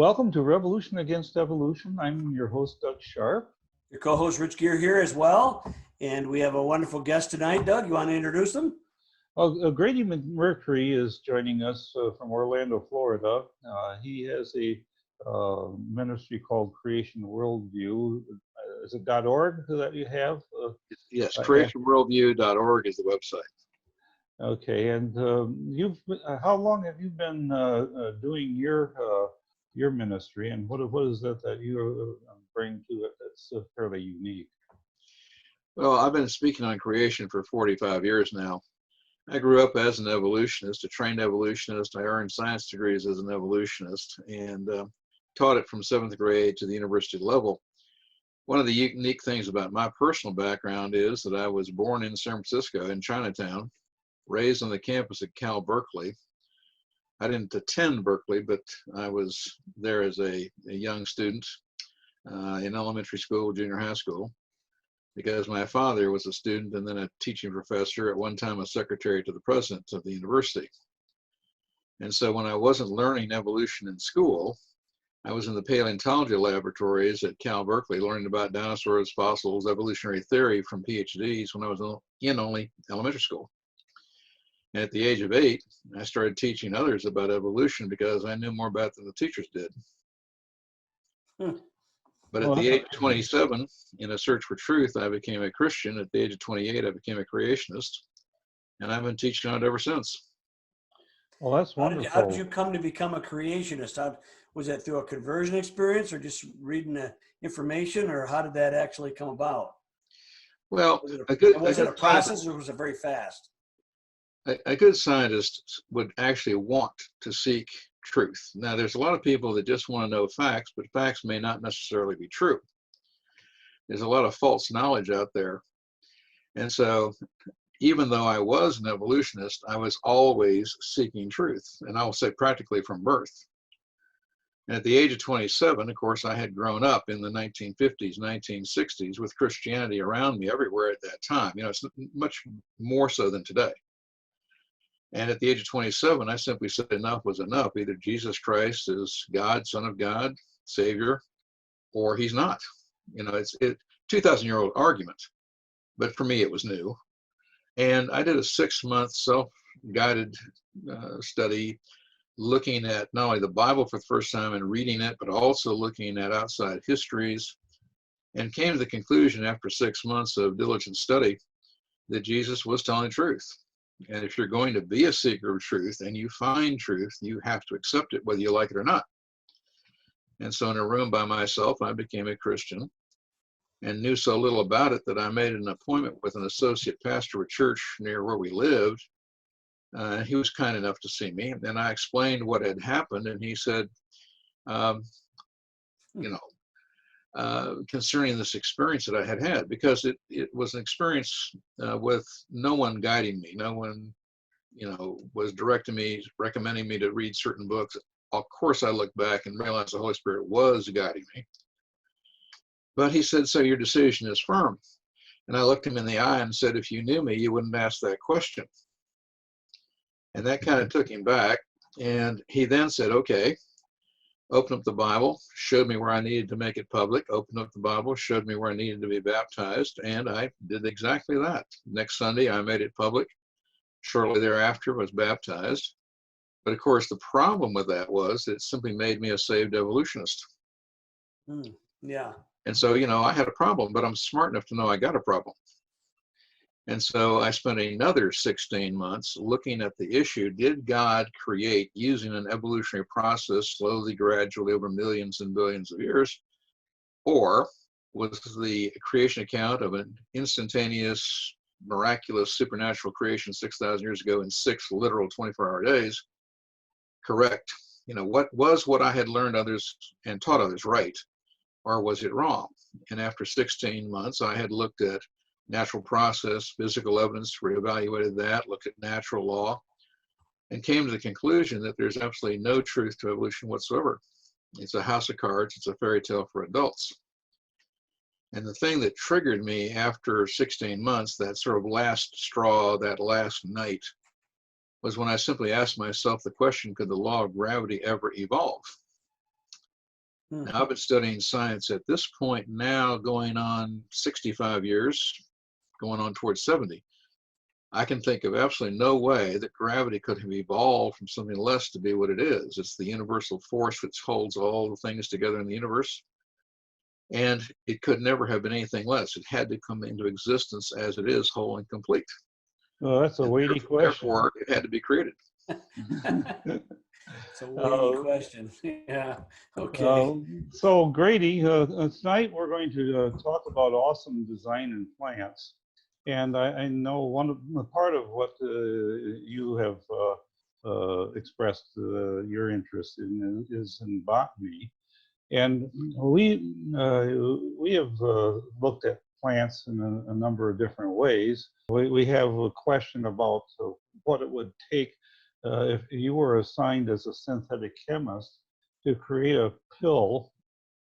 Welcome to Revolution Against Evolution. I'm your host, Doug Sharp. Your co-host Rich Gear here as well. And we have a wonderful guest tonight. Doug, you want to introduce them? Grady McMurtry is joining us from Orlando, Florida. He has a ministry called Creation Worldview. Is it .org that you have? Yes, creationworldview.org is the website. Okay, and how long have you been doing your ministry, and what is that you bring to it that's fairly unique? Well, I've been speaking on creation for 45 years now. I grew up as an evolutionist, a trained evolutionist. I earned science degrees as an evolutionist and taught it from 7th grade to the university level. One of the unique things about my personal background is that I was born in San Francisco in Chinatown, raised on the campus at Cal Berkeley. I didn't attend Berkeley, but I was there as a young student in elementary school, junior high school, because my father was a student and then a teaching professor, at one time a secretary to the president of the university. And so when I wasn't learning evolution in school, I was in the paleontology laboratories at Cal Berkeley learning about dinosaurs, fossils, evolutionary theory from PhDs when I was in only elementary school. And at the age of 8, I started teaching others about evolution because I knew more about it than the teachers did. But at the age of 27, in a search for truth, I became a Christian. At the age of 28, I became a creationist. And I've been teaching on it ever since. Well, that's wonderful. How did you come to become a creationist? Was that through a conversion experience or just reading the information, or how did that actually come about? Well, was it a process or was it very fast? A good scientist would actually want to seek truth. Now, there's a lot of people that just want to know facts, but facts may not necessarily be true. There's a lot of false knowledge out there. And so even though I was an evolutionist, I was always seeking truth, and I will say practically from birth. And at the age of 27, of course, I had grown up in the 1950s, 1960s with Christianity around me everywhere at that time. You know, it's much more so than today. And at the age of 27, I simply said enough was enough. Either Jesus Christ is God, Son of God, Savior, or he's not. You know, it's a 2,000-year-old argument. But for me, it was new. And I did a 6-month self-guided study looking at not only the Bible for the first time and reading it, but also looking at outside histories, and came to the conclusion after 6 months of diligent study that Jesus was telling the truth. And if you're going to be a seeker of truth and you find truth, you have to accept it whether you like it or not. And so in a room by myself, I became a Christian and knew so little about it that I made an appointment with an associate pastor of a church near where we lived. He was kind enough to see me, and I explained what had happened, and he said, concerning this experience that I had had, because it was an experience with no one guiding me, no one, was recommending me to read certain books. Of course, I looked back and realized the Holy Spirit was guiding me. But he said, so your decision is firm. And I looked him in the eye and said, if you knew me, you wouldn't ask that question. And that kind of took him back. And he then said, okay, open up the Bible, showed me where I needed to make it public, opened up the Bible, showed me where I needed to be baptized, and I did exactly that. Next Sunday, I made it public. Shortly thereafter, was baptized. But of course, the problem with that was it simply made me a saved evolutionist. Yeah. And so, I had a problem, but I'm smart enough to know I got a problem. And so I spent another 16 months looking at the issue. Did God create using an evolutionary process slowly, gradually over millions and billions of years? Or was the creation account of an instantaneous, miraculous, supernatural creation 6,000 years ago in 6 literal 24-hour days correct? What I had learned others and taught others right? Or was it wrong? And after 16 months, I had looked at natural process, physical evidence, reevaluated that, looked at natural law, and came to the conclusion that there's absolutely no truth to evolution whatsoever. It's a house of cards, it's a fairy tale for adults. And the thing that triggered me after 16 months, that sort of last straw, that last night, was when I simply asked myself the question, could the law of gravity ever evolve? Hmm. Now, I've been studying science at this point now going on 65 years, going on towards 70. I can think of absolutely no way that gravity could have evolved from something less to be what it is. It's the universal force which holds all the things together in the universe. And it could never have been anything less. It had to come into existence as it is, whole and complete. Well, that's a And weighty question. therefore, it had to be created. It's a weighty question. Yeah. Okay. So Grady, tonight we're going to talk about awesome design in plants. And I know part of what you have expressed your interest in is in botany. And we have looked at plants in a number of different ways. We have a question about what it would take if you were assigned as a synthetic chemist to create a pill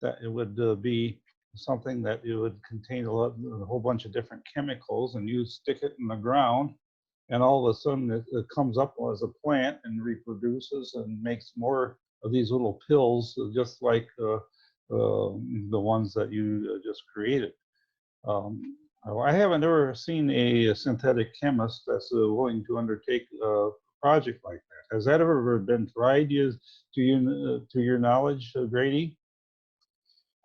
that it would be something that it would contain a whole bunch of different chemicals, and you stick it in the ground, and all of a sudden it comes up as a plant and reproduces and makes more of these little pills, just like the ones that you just created. I haven't ever seen a synthetic chemist that's willing to undertake a project like that. Has that ever been tried, to your knowledge, Grady?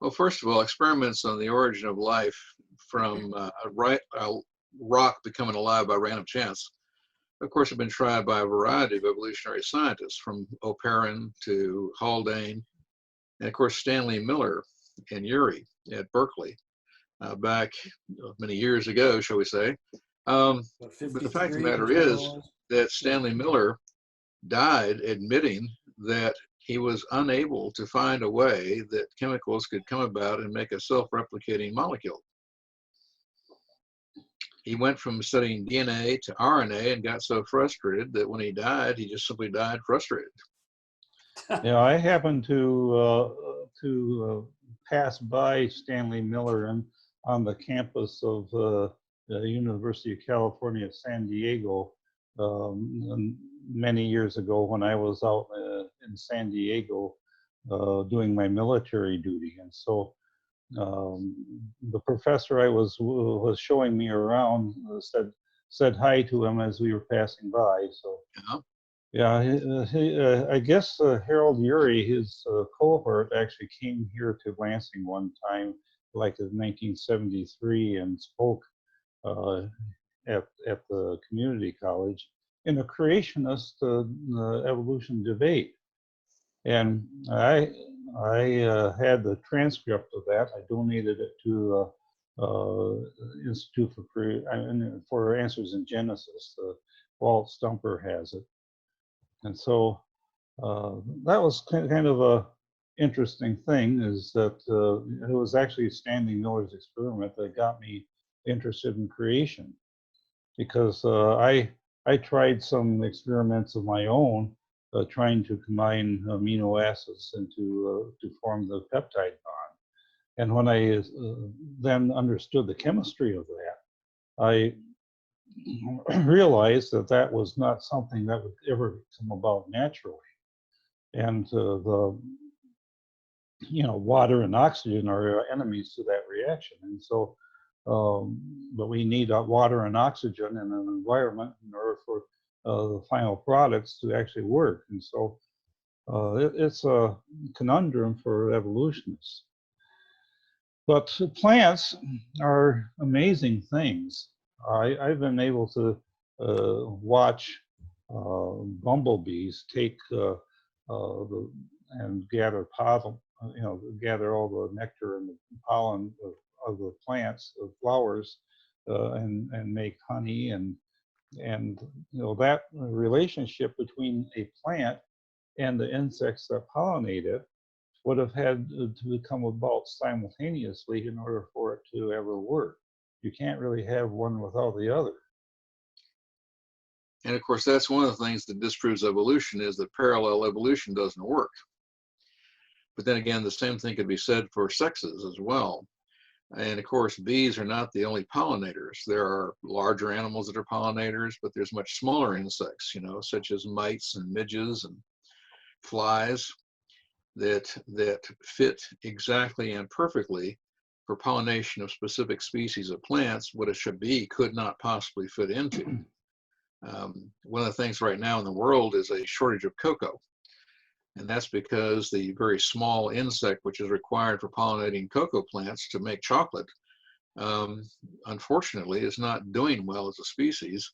Well, first of all, experiments on the origin of life from a rock becoming alive by random chance, of course, have been tried by a variety of evolutionary scientists, from O'Perrin to Haldane, and of course Stanley Miller and Urey at Berkeley back many years ago, shall we say. But the fact of the matter is that Stanley Miller died admitting that he was unable to find a way that chemicals could come about and make a self-replicating molecule. He went from studying DNA to RNA and got so frustrated that when he died, he just simply died frustrated. Yeah, I happened to pass by Stanley Miller on the campus of the University of California at San Diego many years ago when I was out in San Diego doing my military duty. And so the professor I was showing me around said hi to him as we were passing by. So yeah, I guess Harold Urey, his cohort, actually came here to Lansing one time, like in 1973, and spoke at the community college in a creationist evolution debate. And I had the transcript of that. I donated it to Institute for Answers in Genesis. Walt Stumper has it. And so that was kind of a interesting thing, is that it was actually Stanley Miller's experiment that got me interested in creation, because I tried some experiments of my own trying to combine amino acids to form the peptide bond. And when I then understood the chemistry of that, I realized that that was not something that would ever come about naturally. And water and oxygen are enemies to that reaction. And so, but we need water and oxygen in an environment in order for the final products to actually work. And so it's a conundrum for evolutionists. But plants are amazing things. I've been able to watch bumblebees take and gather pollen, gather all the nectar and the pollen of the plants, of flowers, and make honey, and that relationship between a plant and the insects that pollinate it would have had to come about simultaneously in order for it to ever work. You can't really have one without the other. And of course, that's one of the things that disproves evolution, is that parallel evolution doesn't work. But then again, the same thing could be said for sexes as well. And of course, bees are not the only pollinators. There are larger animals that are pollinators, but there's much smaller insects, such as mites and midges and flies. that fit exactly and perfectly for pollination of specific species of plants. What a bee could not possibly fit into. One of the things right now in the world is a shortage of cocoa. And that's because the very small insect which is required for pollinating cocoa plants to make chocolate, unfortunately, is not doing well as a species.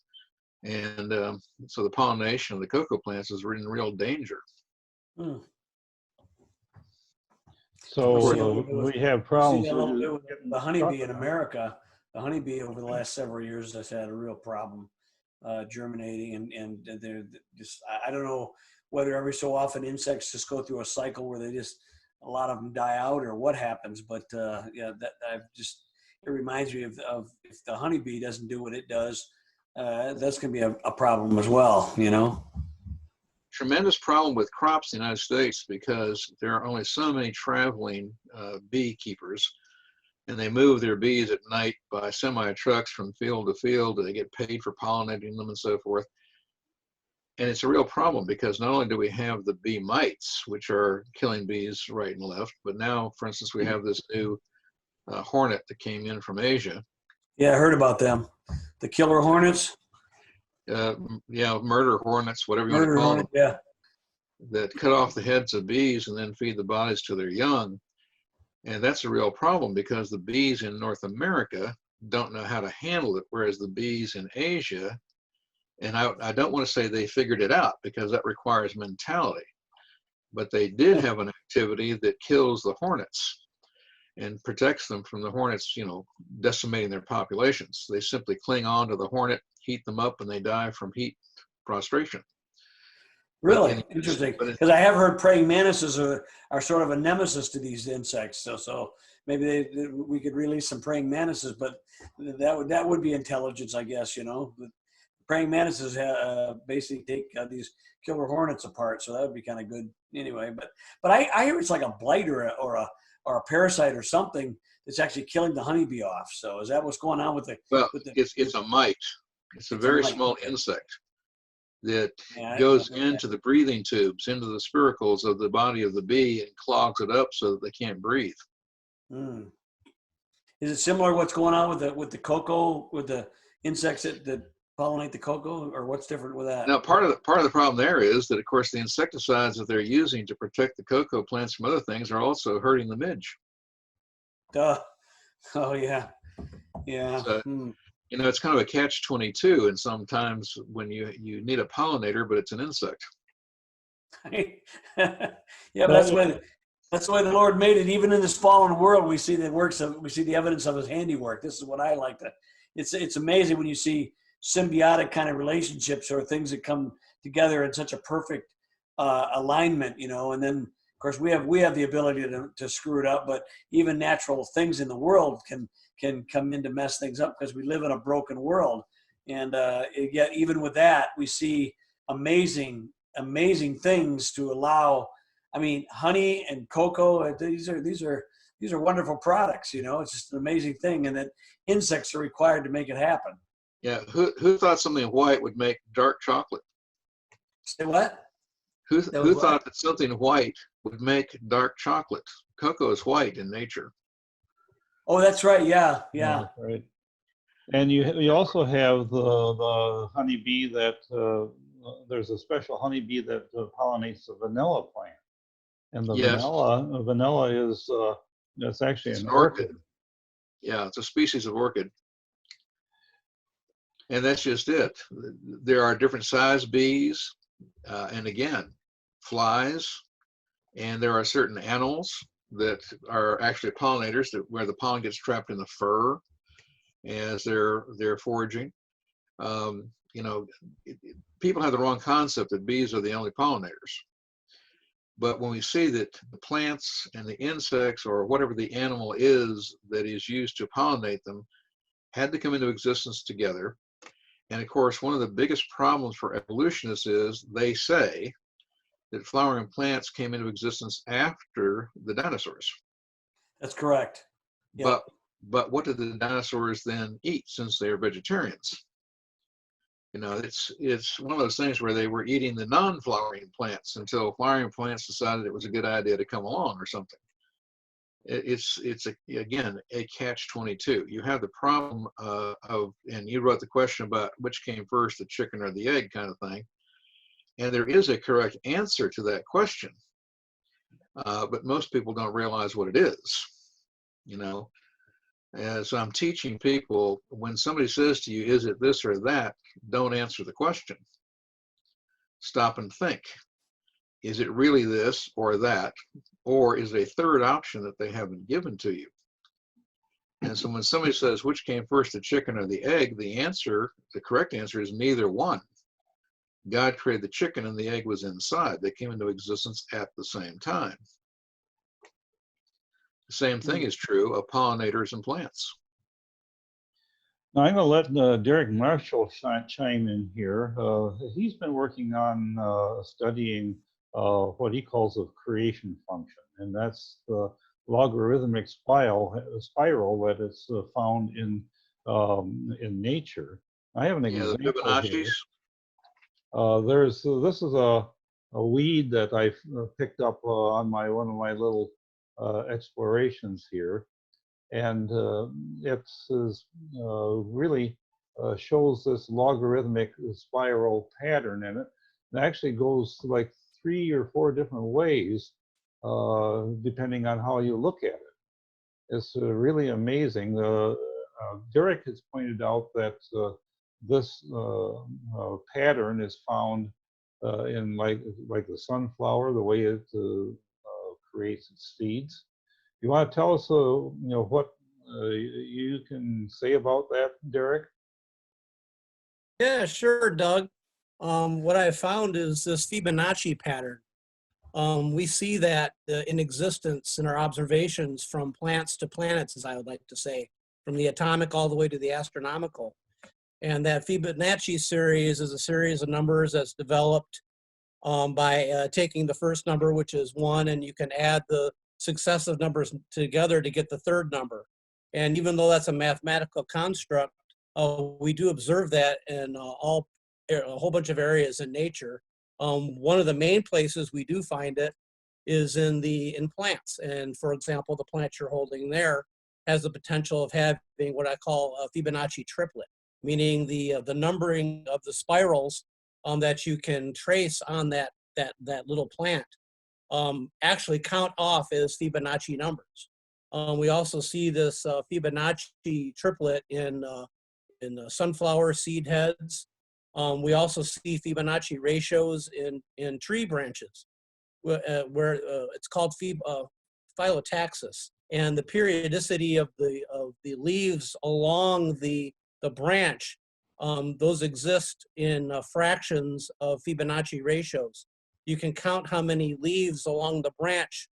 And so the pollination of the cocoa plants is in real danger. Hmm. So we have problems with the honeybee in America. The honeybee over the last several years has had a real problem germinating, and they're just, I don't know whether every so often insects just go through a cycle where they just, a lot of them die out or what happens, but yeah, that it reminds me of if the honeybee doesn't do what it does, that's going to be a problem as well, you know. Tremendous problem with crops in the United States because there are only so many traveling beekeepers, and they move their bees at night by semi-trucks from field to field, and they get paid for pollinating them and so forth. And it's a real problem because not only do we have the bee mites, which are killing bees right and left, but now, for instance, we have this new hornet that came in from Asia. Yeah, I heard about them. The killer hornets? Yeah, murder hornets, whatever you want to call them. Yeah. That cut off the heads of bees and then feed the bodies to their young. And that's a real problem because the bees in North America don't know how to handle it, whereas the bees in Asia, and I don't want to say they figured it out because that requires mentality, but they did have an activity that kills the hornets and protects them from the hornets, you know, decimating their populations. They simply cling on to the hornet, heat them up, and they die from heat prostration. Really interesting, because I have heard praying mantises are sort of a nemesis to these insects. So maybe we could release some praying mantises, but that would be intelligence, I guess. You know, the praying mantises basically take these killer hornets apart, so that would be kind of good anyway. But I hear it's like a blight or a parasite or something that's actually killing the honeybee off. So is that what's going on with the? Well, with the, it's a mite. It's a very small insect that goes into the breathing tubes, into the spiracles of the body of the bee, and clogs it up so that they can't breathe. Mm. Is it similar to what's going on with the cocoa, with the insects that pollinate the cocoa, or what's different with that? Now, part of the problem there is that, of course, the insecticides that they're using to protect the cocoa plants from other things are also hurting the midge. Duh. Oh yeah, yeah. So, you know, it's kind of a catch-22, and sometimes when you need a pollinator, but it's an insect. Yeah, but that's the way the Lord made it. Even in this fallen world, we see the evidence of His handiwork. This is what I like to. It's amazing when you see symbiotic kind of relationships or things that come together in such a perfect alignment, you know. And then, of course, we have the ability to screw it up, but even natural things in the world can come in to mess things up because we live in a broken world. And yet, even with that, we see amazing things to allow. I mean, honey and cocoa, these are wonderful products, you know. It's just an amazing thing, and that insects are required to make it happen. Yeah, who thought something white would make dark chocolate? Say what? Who thought that something white would make dark chocolate? Cocoa is white in nature. Oh, that's right. Yeah. That's right. And you also have the honeybee that there's a special honeybee that pollinates the vanilla plant, and the vanilla is it's actually an orchid. Yeah, it's a species of orchid. And that's just it. There are different size bees, and again, flies, and there are certain animals that are actually pollinators where the pollen gets trapped in the fur as they're foraging. You know, people have the wrong concept that bees are the only pollinators. But when we see that the plants and the insects or whatever the animal is that is used to pollinate them had to come into existence together. And of course, one of the biggest problems for evolutionists is they say that flowering plants came into existence after the dinosaurs. That's correct. Yep. But what did the dinosaurs then eat since they are vegetarians? You know, it's one of those things where they were eating the non-flowering plants until flowering plants decided it was a good idea to come along or something. Again, a catch-22. You have the problem of, and you wrote the question about which came first, the chicken or the egg kind of thing. And there is a correct answer to that question, but most people don't realize what it is. You know, as I'm teaching people, when somebody says to you, is it this or that, don't answer the question. Stop and think. Is it really this or that? Or is it a third option that they haven't given to you? And so when somebody says, which came first, the chicken or the egg, the correct answer is neither one. God created the chicken and the egg was inside. They came into existence at the same time. The same thing is true of pollinators and plants. Now I'm going to let Derek Marshall chime in here. He's been working on studying what he calls a creation function, and that's the logarithmic spiral that is found in nature. I have an example the Fibonacci's. Here. This is a weed that I picked up on one of my little explorations here, and it really shows this logarithmic spiral pattern in it. It actually goes like 3 or 4 different ways depending on how you look at it. It's really amazing. Derek has pointed out that this pattern is found in like the sunflower, the way it creates its seeds. You want to tell us, what you can say about that, Derek? Yeah, sure, Doug. What I found is this Fibonacci pattern. We see that in existence in our observations from plants to planets, as I would like to say, from the atomic all the way to the astronomical. And that Fibonacci series is a series of numbers that's developed by taking the first number, which is 1, and you can add the successive numbers together to get the third number. And even though that's a mathematical construct, we do observe that in a whole bunch of areas in nature. One of the main places we do find it is in plants. And for example, the plant you're holding there has the potential of having what I call a Fibonacci triplet, meaning the numbering of the spirals that you can trace on that little plant actually count off as Fibonacci numbers. We also see this Fibonacci triplet in sunflower seed heads. We also see Fibonacci ratios in tree branches, where it's called phyllotaxis, and the periodicity of the leaves along the branch. Those exist in fractions of Fibonacci ratios. You can count how many leaves along the branch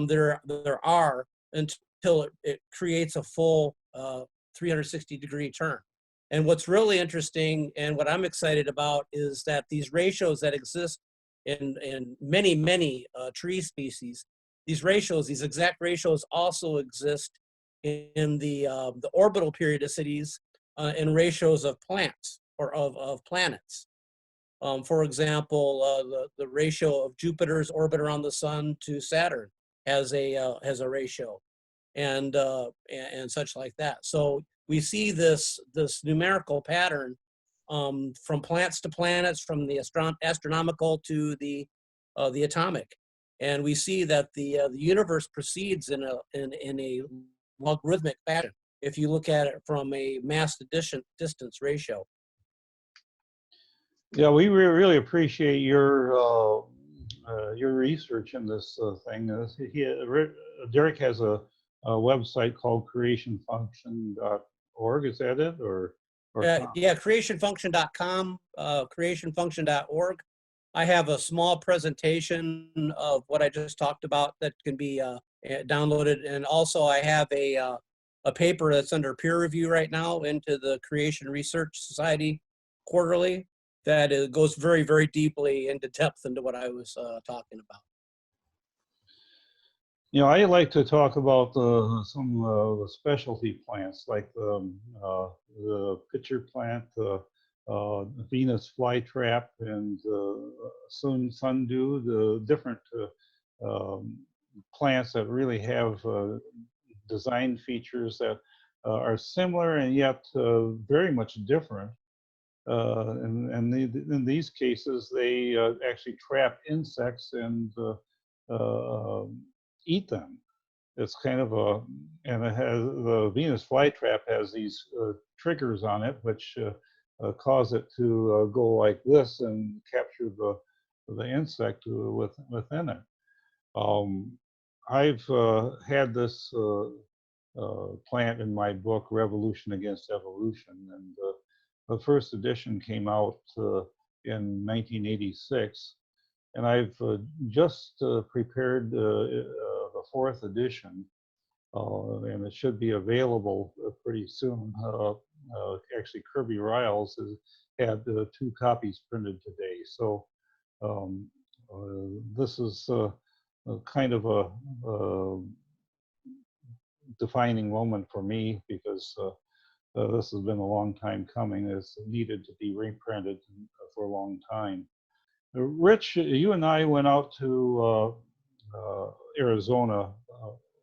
there are until it creates a full 360-degree turn. And what's really interesting and what I'm excited about is that these ratios that exist in many tree species, these exact ratios also exist in the orbital periodicities in ratios of plants or of planets. For example, the ratio of Jupiter's orbit around the sun to Saturn has a ratio, and such like that. So we see this numerical pattern from plants to planets, from the astronomical to the atomic, and we see that the universe proceeds in a logarithmic pattern if you look at it from a mass to distance ratio. Yeah, we really appreciate your research in this thing. Derek has a website called creationfunction.org. Is that it, or yeah, creationfunction.com, creationfunction.org. I have a small presentation of what I just talked about that can be downloaded, and also I have a paper that's under peer review right now into the Creation Research Society quarterly that goes very, very deeply into depth into what I was talking about. You know, I like to talk about some the specialty plants, like the pitcher plant, Venus flytrap and sundew, the different plants that really have design features that are similar and yet very much different. And in these cases, they actually trap insects and eat them. It's kind of a, and it has, the Venus flytrap has these triggers on it, which cause it to go like this and capture the insect within it. I've had this plant in my book, Revolution Against Evolution, and the first edition came out in 1986, and I've just prepared the fourth edition, and it should be available pretty soon. Actually, Kirby Riles has had 2 copies printed today, so this is kind of a defining moment for me, because this has been a long time coming. It's needed to be reprinted for a long time. Rich, you and I went out to Arizona.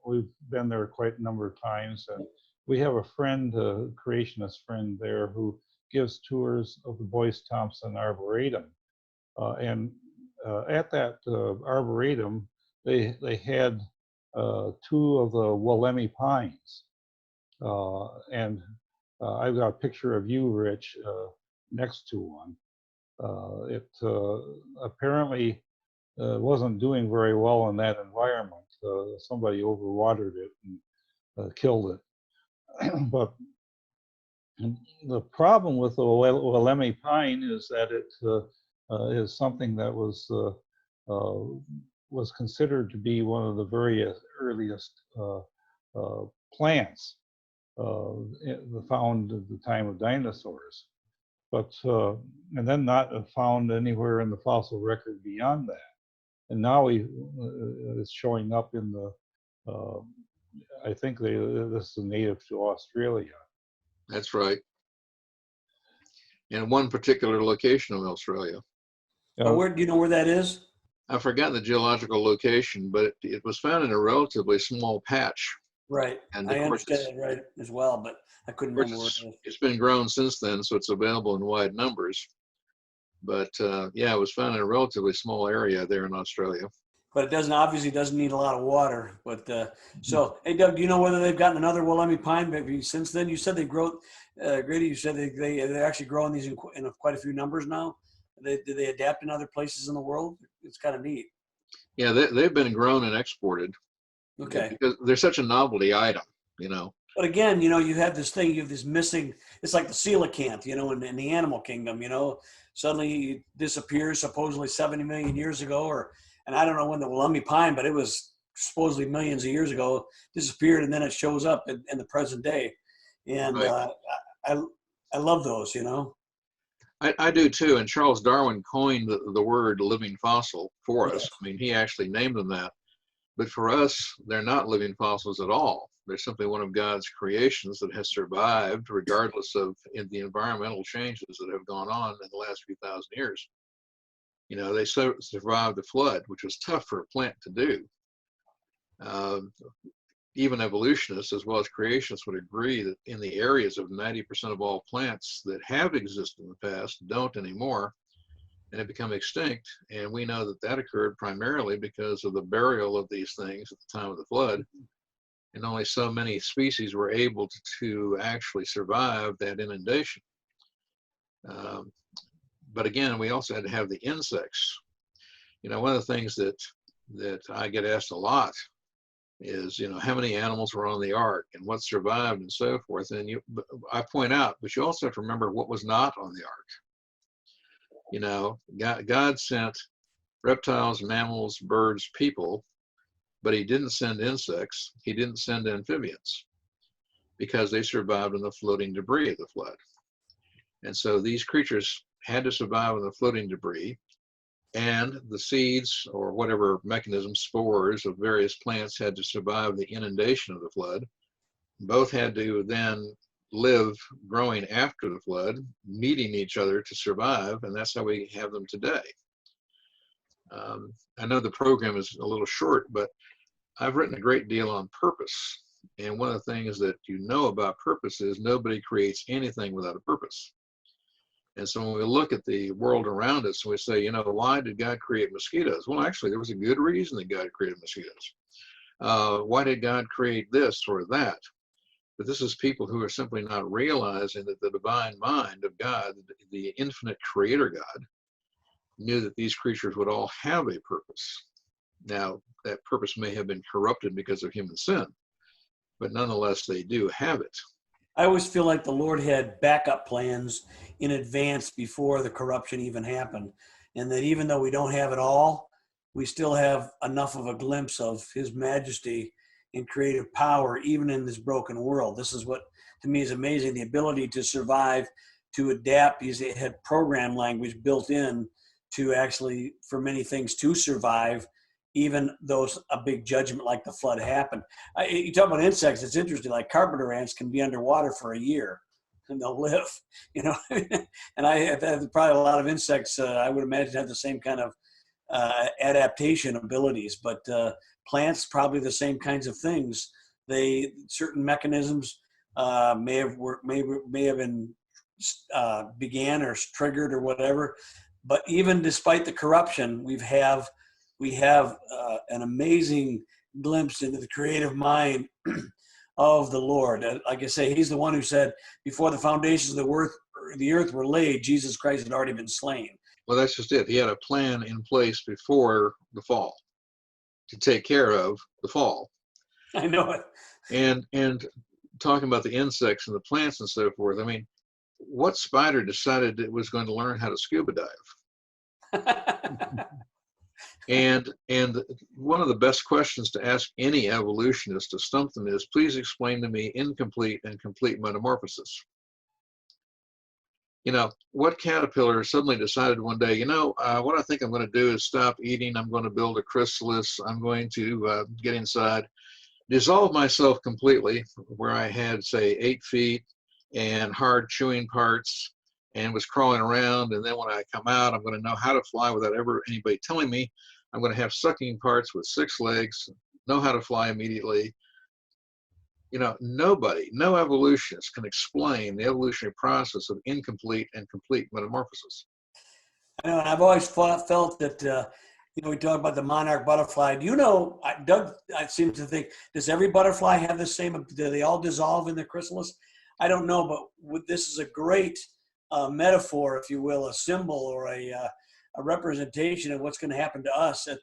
We've been there quite a number of times, and we have a friend, a creationist friend there, who gives tours of the Boyce Thompson Arboretum. And at that Arboretum, they had 2 of the Wollemi Pines. And I've got a picture of you, Rich, next to one. It apparently wasn't doing very well in that environment. Somebody overwatered it and killed it. But the problem with the Wollemi pine is that it is something that was considered to be one of the very earliest plants found at the time of dinosaurs, but and then not found anywhere in the fossil record beyond that. And now it's showing up in the, I think this is native to Australia. That's right. In one particular location of Australia. Where do you know where that is? I've forgotten the geological location, but it was found in a relatively small patch. Right. And I understand it right as well, but I couldn't remember where it is. It's been grown since then, so it's available in wide numbers. But yeah, it was found in a relatively small area there in Australia. But it obviously doesn't need a lot of water. But so, hey Doug, do you know whether they've gotten another Wollemi pine maybe since then? You said they grow, Grady. You said they're actually growing these in quite a few numbers now. Do they adapt in other places in the world? It's kind of neat. Yeah, they've been grown and exported. Okay. Because they're such a novelty item, you know. But again, you know, you have this thing, you have this missing, it's like the coelacanth, you know, in the animal kingdom, you know, suddenly it disappears supposedly 70 million years ago, and I don't know when the Wollemi pine, but it was supposedly millions of years ago, disappeared, and then it shows up in the present day. And right. I love those, you know. I do too, and Charles Darwin coined the word living fossil for us. I mean, he actually named them that. But for us, they're not living fossils at all. They're simply one of God's creations that has survived regardless of the environmental changes that have gone on in the last few thousand years. You know, they survived the flood, which was tough for a plant to do. Even evolutionists as well as creationists would agree that in the areas of 90% of all plants that have existed in the past don't anymore, and have become extinct. And we know that that occurred primarily because of the burial of these things at the time of the flood. And only so many species were able to actually survive that inundation. But again, we also had to have the insects. You know, one of the things that I get asked a lot is, you know, how many animals were on the ark and what survived and so forth. And I point out, but you also have to remember what was not on the ark. You know, God sent reptiles, mammals, birds, people, but he didn't send insects. He didn't send amphibians because they survived in the floating debris of the flood. And so these creatures had to survive in the floating debris, and the seeds or whatever mechanism, spores of various plants had to survive the inundation of the flood. Both had to then live growing after the flood, meeting each other to survive, and that's how we have them today. I know the program is a little short, but I've written a great deal on purpose. And one of the things that you know about purpose is nobody creates anything without a purpose. And so when we look at the world around us and we say, you know, why did God create mosquitoes? Well, actually, there was a good reason that God created mosquitoes. Why did God create this or that? But this is people who are simply not realizing that the divine mind of God, the infinite creator God, knew that these creatures would all have a purpose. Now, that purpose may have been corrupted because of human sin, but nonetheless, they do have it. I always feel like the Lord had backup plans in advance before the corruption even happened. And that even though we don't have it all, we still have enough of a glimpse of his majesty and creative power, even in this broken world. This is what, to me, is amazing, the ability to survive, to adapt, because it had program language built in to actually, for many things, to survive, even though a big judgment like the flood happened. You talk about insects, it's interesting, like carpenter ants can be underwater for a year and they'll live, you know. And I have probably a lot of insects, I would imagine, have the same kind of adaptation abilities, but plants probably the same kinds of things. They, certain mechanisms may have been began or triggered or whatever, but even despite the corruption, we have an amazing glimpse into the creative mind of the Lord. Like I say, he's the one who said, before the foundations of the earth were laid, Jesus Christ had already been slain. Well, that's just it. He had a plan in place before the fall to take care of the fall. I know it. And talking about the insects and the plants and so forth, I mean, what spider decided it was going to learn how to scuba dive? And one of the best questions to ask any evolutionist to stump them is, please explain to me incomplete and complete metamorphosis. You know, what caterpillar suddenly decided one day, you know, what I think I'm going to do is stop eating. I'm going to build a chrysalis. I'm going to get inside, dissolve myself completely, where I had, say, 8 feet and hard chewing parts and was crawling around. And then when I come out, I'm going to know how to fly without ever anybody telling me. I'm going to have sucking parts with 6 legs, know how to fly immediately. You know, nobody, no evolutionist can explain the evolutionary process of incomplete and complete metamorphosis. I know, and I've always felt that, you know, we talk about the monarch butterfly. Do you know, Doug, I seem to think, does every butterfly have the same, do they all dissolve in the chrysalis? I don't know, but this is a great metaphor, if you will, a symbol or a representation of what's going to happen to us at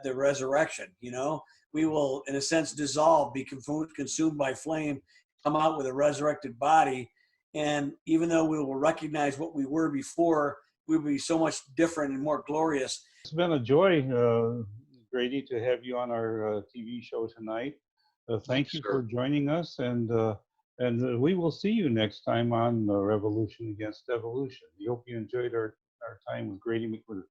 the resurrection. You know, we will, in a sense, dissolve, be consumed by flame, come out with a resurrected body. And even though we will recognize what we were before, we will be so much different and more glorious. It's been a joy, Grady, to have you on our TV show tonight. Thank you for joining us, and we will see you next time on Revolution Against Evolution. We hope you enjoyed our time with Grady McMurtry.